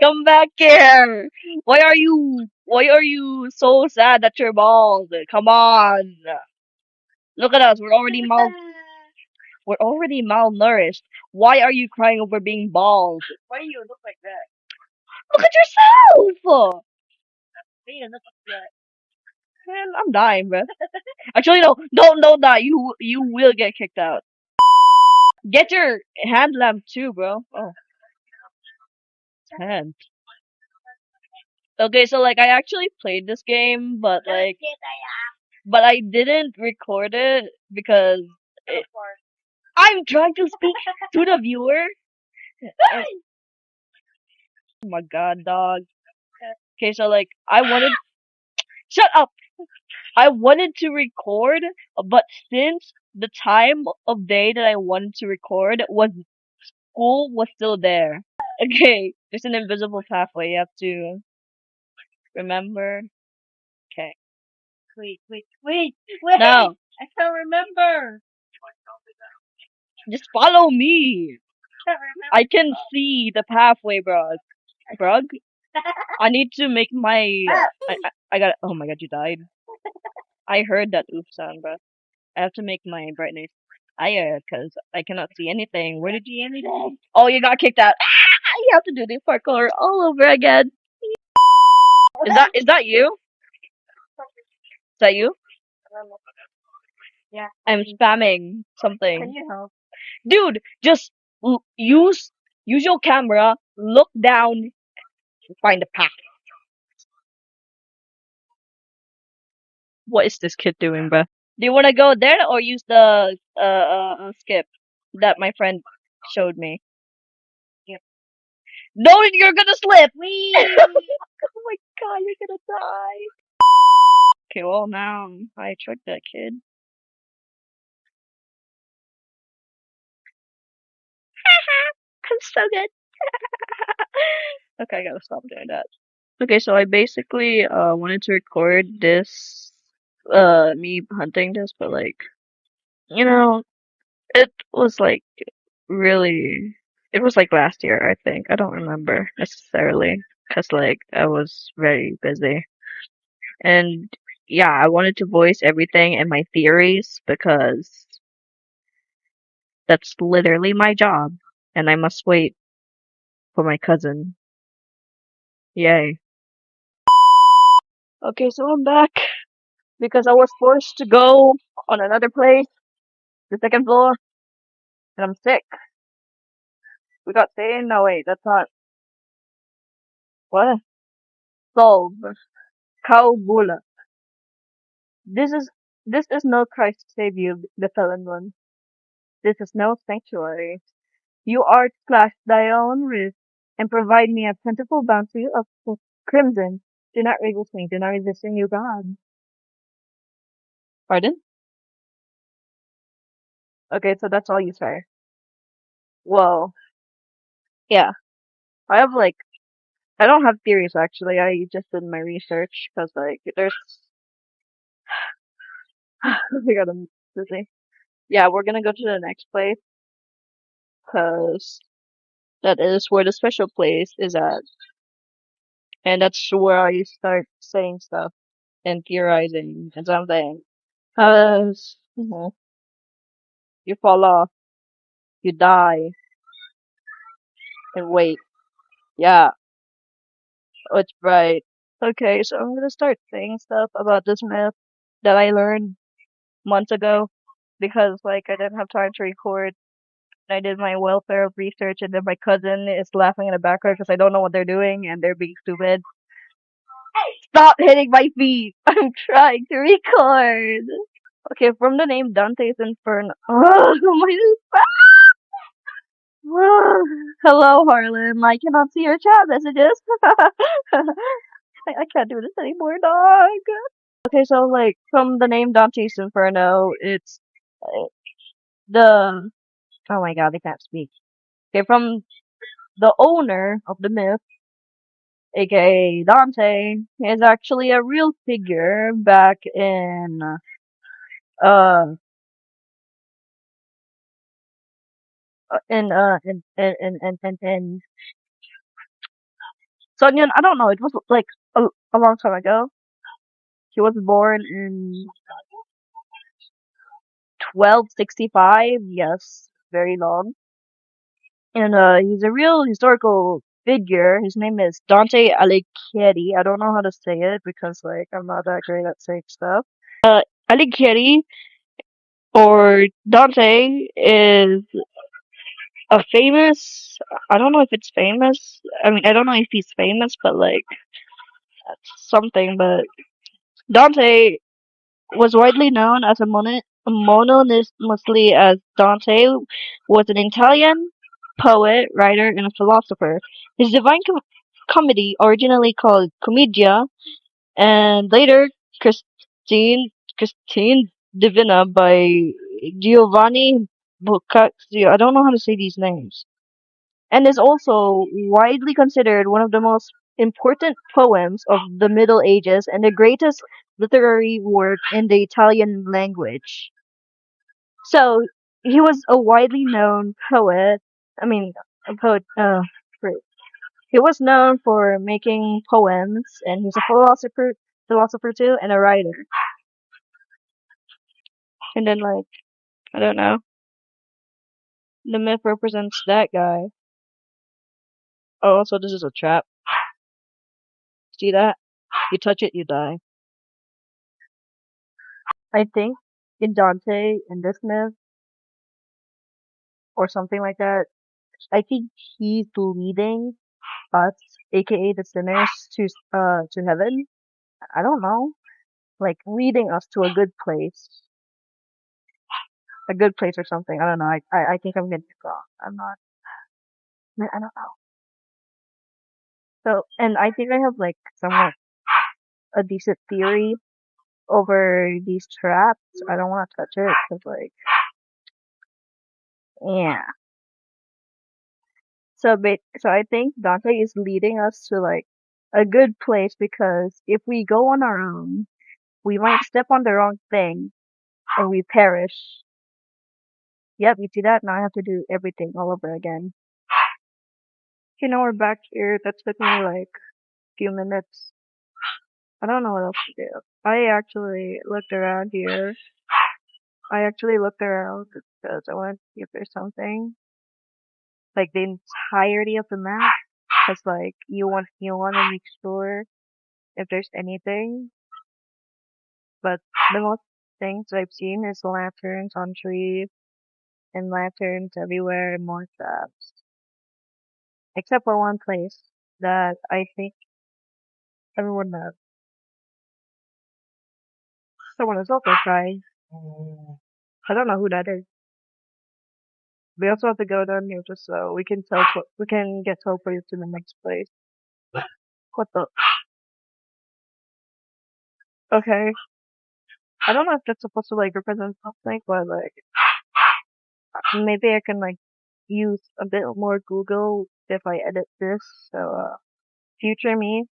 Come back here. Why are you so sad that you're bald? Come on. Look at us. We're already malnourished. Why are you crying over being bald? Why do you look like that? Look at yourself. Man, I'm dying, bro. Actually, no, don't die. You will get kicked out. Get your hand lamp too, bro. Oh, hand. Okay, so like I actually played this game, but I didn't record it because it, I'm trying to speak to the viewer. And- oh my god, dog. Okay, so like I wanted. Shut up. I wanted to record, but since the time of day that I wanted to record was school was still there. Okay, there's an invisible pathway. You have to remember. Okay. Wait. No, I can't remember. Just follow me. I can see the pathway, bro. Brug? I need to make my. I got. Oh my god, you died. I heard that oof sound, bro. I have to make my brightness higher because I cannot see anything. Where did you anything? Oh, you got kicked out. You have to do the parkour all over again. Is that you? Is that you? Yeah. I'm spamming something. Can you help? Dude, just use your camera, look down, and find the path. What is this kid doing, bruh? Do you want to go there or use the skip that my friend showed me? Yep. No, you're gonna slip. Whee! Oh my god, you're gonna die. Okay, well now I tricked that kid. I'm so good. Okay, I gotta stop doing that. Okay, so I basically wanted to record this me hunting this, but like it was like really it was like last year, I think. I don't remember necessarily because like I was very busy. And yeah, I wanted to voice everything and my theories because that's literally my job and I must wait for my cousin. Yay. Okay, so I'm back because I was forced to go on another place, the second floor, and I'm sick. We got saying, no wait, that's not what? Solve. Kaubula. This is this is no Christ save you, the felon one. This is no sanctuary. You art slash thy own risk, and provide me a plentiful bounty of crimson. Do not resist me, do not resist in you, God. Pardon? Okay, so that's all you say. Well, yeah. I have like, I don't have theories actually. I just did my research because like, there's, I got I'm busy. Yeah, we're gonna go to the next place because that is where the special place is at. And that's where I start saying stuff and theorizing and something. Because you fall off, you die, and wait. Yeah, it's right. Okay, so I'm gonna start saying stuff about this myth that I learned months ago because like I didn't have time to record. I did my welfare of research, and then my cousin is laughing in the background because I don't know what they're doing and they're being stupid. Stop hitting my feet! I'm trying to record. Okay, from the name Dante's Inferno. Oh, my. Hello, Harlan. I cannot see your chat messages. I can't do this anymore, dog. Okay, so like from the name Dante's Inferno, it's the. Oh my god, I can't speak. Okay, from the owner of the myth, aka Dante, is actually a real figure back uh in Sonyan, I don't know. It was like a long time ago. He was born in 1265. Yes, very long. And he's a real historical figure. His name is Dante Alighieri. I don't know how to say it because like I'm not that great at saying stuff. Alighieri or Dante is a famous. I don't know if it's famous. I mean, I don't know if he's famous, but like something. But Dante was widely known as a mononymous mostly as Dante was an Italian poet, writer, and a philosopher. His Divine Comedy, originally called Commedia, and later Christine Christine Divina by Giovanni Boccaccio. I don't know how to say these names. And is also widely considered one of the most important poems of the Middle Ages and the greatest literary work in the Italian language. So he was a widely known poet. I mean, a poet. He was known for making poems, and he's a philosopher too, and a writer. And then, like, I don't know, the myth represents that guy. Oh, also, this is a trap. See that? You touch it, you die. I think in Dante, in this myth, or something like that, I think he's leading us, aka the sinners, to heaven. I don't know, like leading us to a good place or something. I don't know. I think I'm getting it wrong. I'm not. I don't know. So, and I think I have like somewhat a decent theory over these traps. I don't want to touch it because, like, yeah. So I think Dante is leading us to like a good place because if we go on our own, we might step on the wrong thing and we perish. Yep, you see that? Now I have to do everything all over again. We're back here. That took me like a few minutes. I don't know what else to do. I actually looked around here. I actually looked around because I wanted to see if there's something. Like the entirety of the map. Because like you want to make sure if there's anything. But the most things I've seen is lanterns on trees and lanterns everywhere and more stuff. Except for one place that I think everyone knows. Someone is also trying. I don't know who that is. We also have to go down here just so we can get teleported to the next place. What the? Okay. I don't know if that's supposed to like represent something, but like maybe I can like use a bit more Google if I edit this. So future me,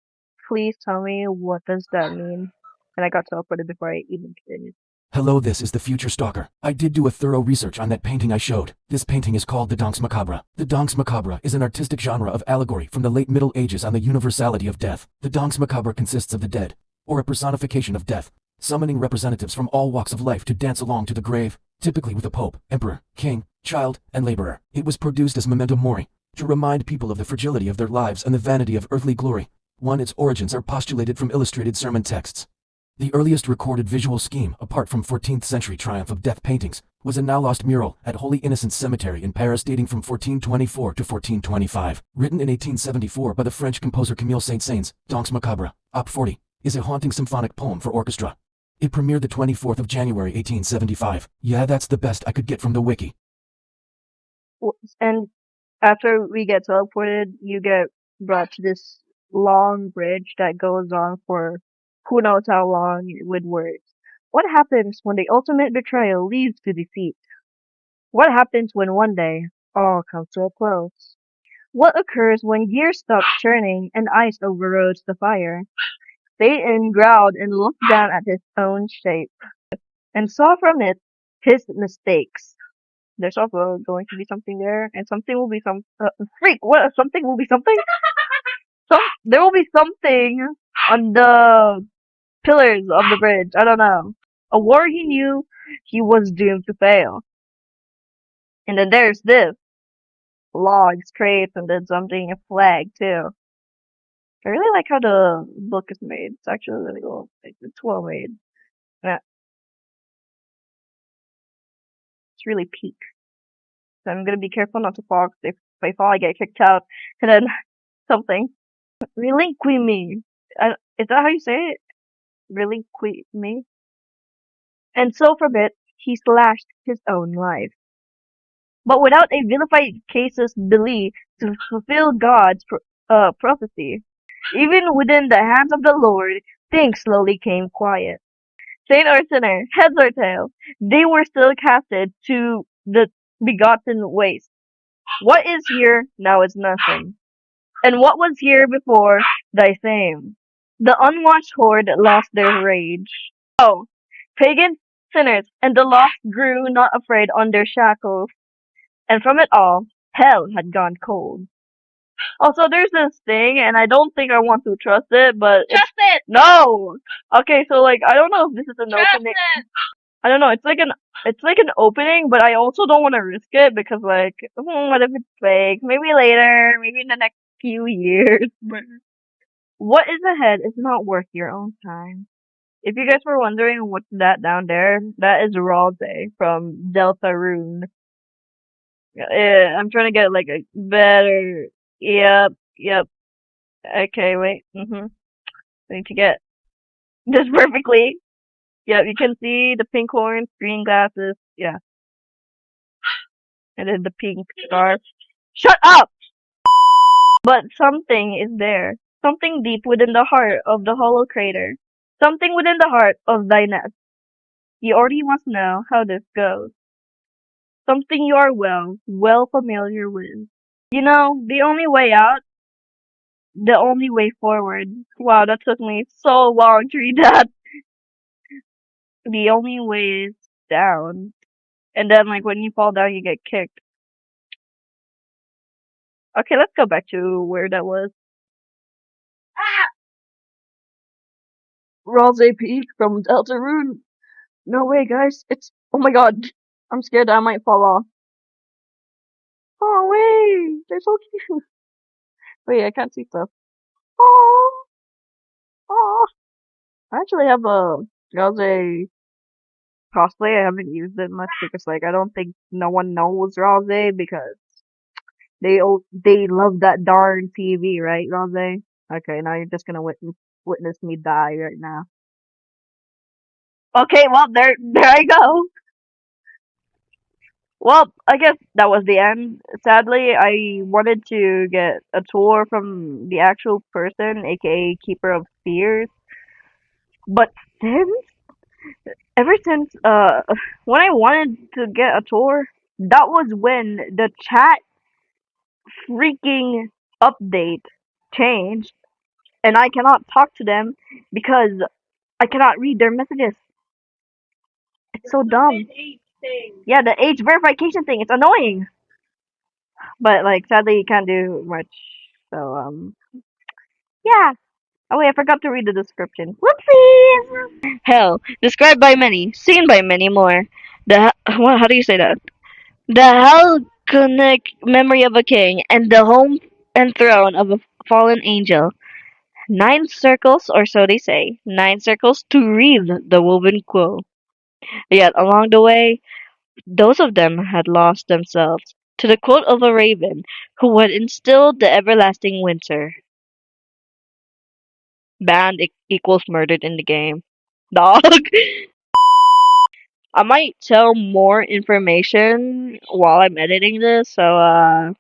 please tell me what does that mean. And I got teleported before I even continued. Hello, this is the Future Stalker. I did do a thorough research on that painting I showed. This painting is called the Danse Macabre. The Danse Macabre is an artistic genre of allegory from the late Middle Ages on the universality of death. The Danse Macabre consists of the dead, or a personification of death, summoning representatives from all walks of life to dance along to the grave, typically with a pope, emperor, king, child, and laborer. It was produced as memento mori, to remind people of the fragility of their lives and the vanity of earthly glory. Its origins are postulated from illustrated sermon texts. The earliest recorded visual scheme, apart from 14th century triumph of death paintings, was a now-lost mural at Holy Innocents Cemetery in Paris dating from 1424 to 1425. Written in 1874 by the French composer Camille Saint-Saëns, Danse Macabre, Op. 40, is a haunting symphonic poem for orchestra. It premiered the 24th of January 1875. Yeah, that's the best I could get from the wiki. And after we get teleported, you get brought to this long bridge that goes on for who knows how long with words. What happens when the ultimate betrayal leads to defeat? What happens when one day all comes to a close? What occurs when gears stop turning and ice overrodes the fire? Satan growled and looked down at his own shape and saw from it his mistakes. There's also going to be something there, and something will be freak. What? Something will be something. there will be something on the pillars of the bridge. I don't know. A war he knew he was doomed to fail. And then there's this. Logs, crates, and then something, a flag too. I really like how the book is made. It's actually really cool. It's well made. Yeah, it's really peak. So I'm gonna be careful not to fall. 'Cause if I fall, I get kicked out. And then something. Relinquish me. Is that how you say it? Relinquish me? And so from it, he slashed his own life. But without a vilified casus belli to fulfill God's prophecy. Even within the hands of the Lord, things slowly came quiet. Saint or sinner, heads or tails, they were still casted to the begotten waste. What is here now is nothing, and what was here before, thy same. The unwashed horde lost their rage. Oh, pagans, sinners, and the lost grew not afraid on their shackles, and from it all, hell had gone cold. Also, there's this thing, and I don't think I want to trust it, but Trust it! no. Okay, so like I don't know if this is an Trust opening. it! I don't know. It's like an opening, but I also don't want to risk it because like, what if it's fake? Maybe later, maybe in the next few years. But what is ahead is not worth your own time. If you guys were wondering what's that down there, that is Ralde from Delta Rune. I'm trying to get like a better. Yep, yep. Okay, wait. I need to get this perfectly. Yep, you can see the pink horns, green glasses. Yeah. And then the pink scarf. Shut up! But something is there. Something deep within the heart of the hollow crater. Something within the heart of thy nest. You already must know how this goes. Something you are well familiar with. You know, the only way out, the only way forward. Wow, that took me so long to read that. The only way is down. And then, like, when you fall down, you get kicked. Okay, let's go back to where that was. Ralze Peak from Delta Rune. No way, guys. Oh my god. I'm scared I might fall off. Oh, wait. They're so cute. Wait, I can't see stuff. Oh, oh. I actually have a Ralze cosplay. I haven't used it much because, like, I don't think no one knows Ralze because they love that darn TV, right, Ralze? Okay, now you're just gonna witness me die right now. Okay, well, there I go. Well, I guess that was the end. Sadly, I wanted to get a tour from the actual person, aka Keeper of Spheres. But ever since, when I wanted to get a tour, that was when the chat freaking update changed, and I cannot talk to them because I cannot read their messages. It's so dumb. Yeah, the age verification thing, it's annoying. But like sadly you can't do much. So yeah. Oh wait, I forgot to read the description. Whoopsies! Hell, described by many, seen by many more. What? How do you say that? The halconic memory of a king and the home and throne of a fallen angel. 9 circles, or so they say. 9 circles to wreathe the woven quill. Yet along the way, those of them had lost themselves to the quote of a raven who had instilled the everlasting winter. Banned equals murdered in the game. Dog. I might tell more information while I'm editing this, so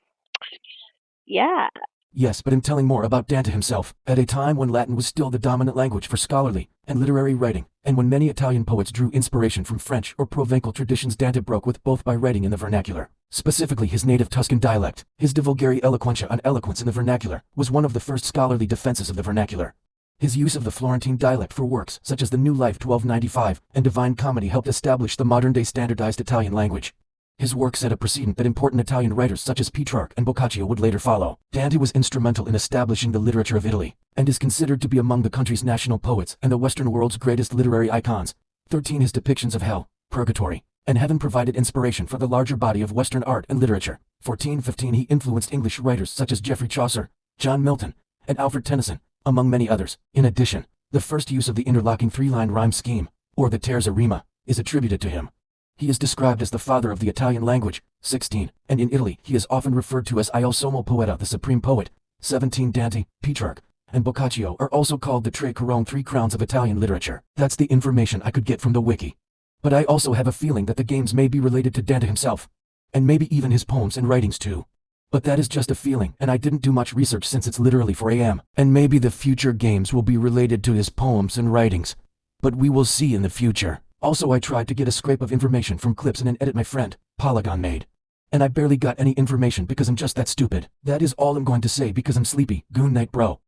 yeah. Yes, but in telling more about Dante himself, at a time when Latin was still the dominant language for scholarly and literary writing, and when many Italian poets drew inspiration from French or Provençal traditions, Dante broke with both by writing in the vernacular. Specifically his native Tuscan dialect. His De Vulgari Eloquentia on eloquence in the vernacular was one of the first scholarly defenses of the vernacular. His use of the Florentine dialect for works such as The New Life 1295 and Divine Comedy helped establish the modern-day standardized Italian language. His work set a precedent that important Italian writers such as Petrarch and Boccaccio would later follow. Dante was instrumental in establishing the literature of Italy, and is considered to be among the country's national poets and the Western world's greatest literary icons. 13. His depictions of hell, purgatory, and heaven provided inspiration for the larger body of Western art and literature. 14. 15. He influenced English writers such as Geoffrey Chaucer, John Milton, and Alfred Tennyson, among many others. In addition, the first use of the interlocking three-line rhyme scheme, or the terza rima, is attributed to him. He is described as the father of the Italian language. 16. And in Italy, he is often referred to as Il Sommo Poeta, the supreme poet. 17. Dante, Petrarch, and Boccaccio are also called the Tre Corone, three crowns of Italian literature. That's the information I could get from the wiki. But I also have a feeling that the games may be related to Dante himself, and maybe even his poems and writings too. But that is just a feeling, and I didn't do much research since it's literally 4 a.m. And maybe the future games will be related to his poems and writings. But we will see in the future. Also, I tried to get a scrape of information from clips in an edit my friend, Polygon, made. And I barely got any information because I'm just that stupid. That is all I'm going to say because I'm sleepy. Good night, bro.